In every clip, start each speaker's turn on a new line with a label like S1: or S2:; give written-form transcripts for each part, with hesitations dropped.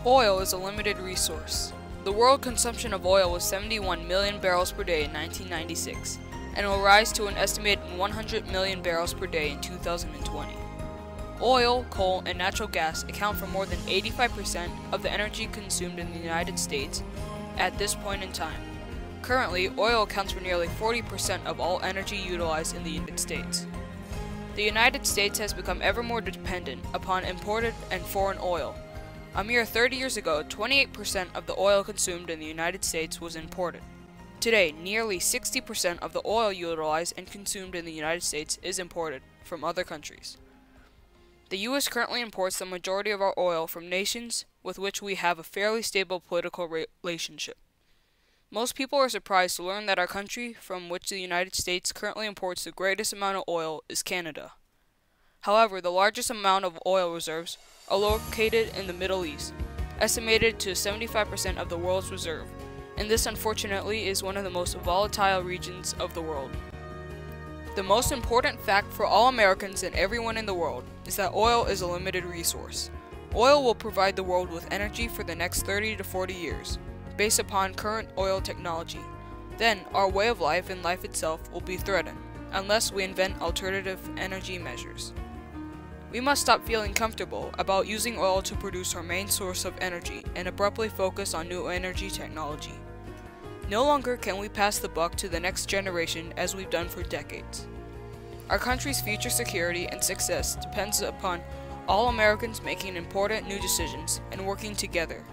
S1: Oil is a limited resource. The world consumption of oil was 71 million barrels per day in 1996, and will rise to an estimated 100 million barrels per day in 2020. Oil, coal, and natural gas account for more than 85% of the energy consumed in the United States at this point in time. Currently, oil accounts for nearly 40% of all energy utilized in the United States. The United States has become ever more dependent upon imported and foreign oil. A mere 30 years ago, 28% of the oil consumed in the United States was imported. Today, nearly 60% of the oil utilized and consumed in the United States is imported from other countries. The U.S. currently imports the majority of our oil from nations with which we have a fairly stable political relationship. Most people are surprised to learn that our country, from which the United States currently imports the greatest amount of oil, is Canada. However, the largest amount of oil reserves are located in the Middle East, estimated to 75% of the world's reserve, and this unfortunately is one of the most volatile regions of the world. The most important fact for all Americans and everyone in the world is that oil is a limited resource. Oil will provide the world with energy for the next 30 to 40 years, based upon current oil technology. Then, our way of life and life itself will be threatened, unless we invent alternative energy measures. We must stop feeling comfortable about using oil to produce our main source of energy and abruptly focus on new energy technology. No longer can we pass the buck to the next generation as we've done for decades. Our country's future security and success depends upon all Americans making important new decisions and working together.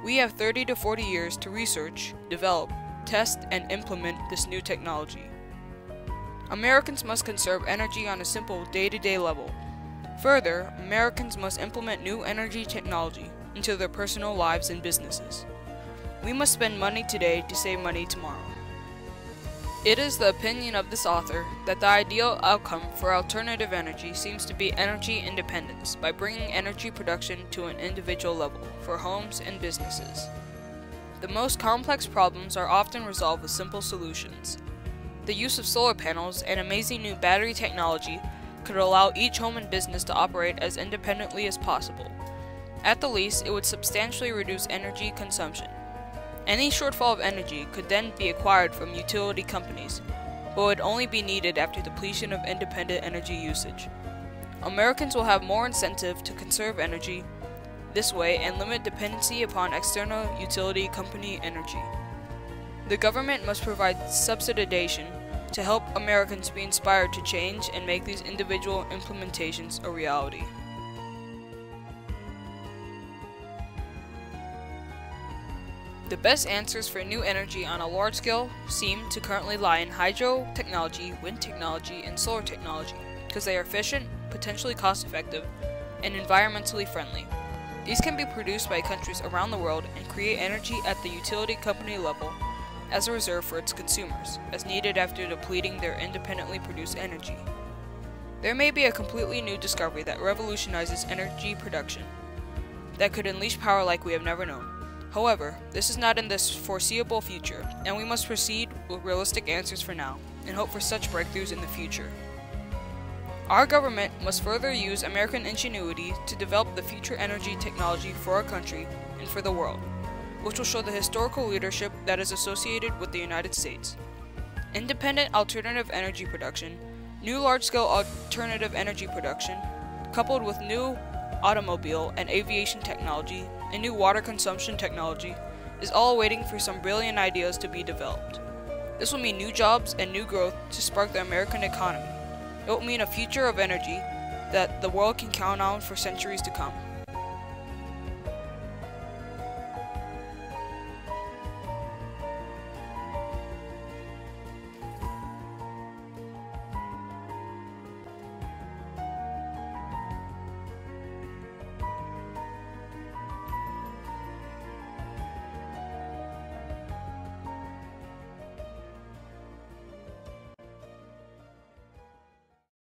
S1: We have 30 to 40 years to research, develop, test, and implement this new technology. Americans must conserve energy on a simple day-to-day level. Further, Americans must implement new energy technology into their personal lives and businesses. We must spend money today to save money tomorrow. It is the opinion of this author that the ideal outcome for alternative energy seems to be energy independence by bringing energy production to an individual level for homes and businesses. The most complex problems are often resolved with simple solutions. The use of solar panels and amazing new battery technology could allow each home and business to operate as independently as possible. At the least, it would substantially reduce energy consumption. Any shortfall of energy could then be acquired from utility companies, but would only be needed after depletion of independent energy usage. Americans will have more incentive to conserve energy this way and limit dependency upon external utility company energy. The government must provide subsidization to help Americans be inspired to change and make these individual implementations a reality. The best answers for new energy on a large scale seem to currently lie in hydro technology, wind technology, and solar technology, because they are efficient, potentially cost-effective, and environmentally friendly. These can be produced by countries around the world and create energy at the utility company level as a reserve for its consumers, as needed after depleting their independently produced energy. There may be a completely new discovery that revolutionizes energy production, that could unleash power like we have never known. However, this is not in this foreseeable future, and we must proceed with realistic answers for now, and hope for such breakthroughs in the future. Our government must further use American ingenuity to develop the future energy technology for our country and for the world, which will show the historical leadership that is associated with the United States. Independent alternative energy production, new large-scale alternative energy production, coupled with new automobile and aviation technology, and new water consumption technology, is all waiting for some brilliant ideas to be developed. This will mean new jobs and new growth to spark the American economy. It will mean a future of energy that the world can count on for centuries to come.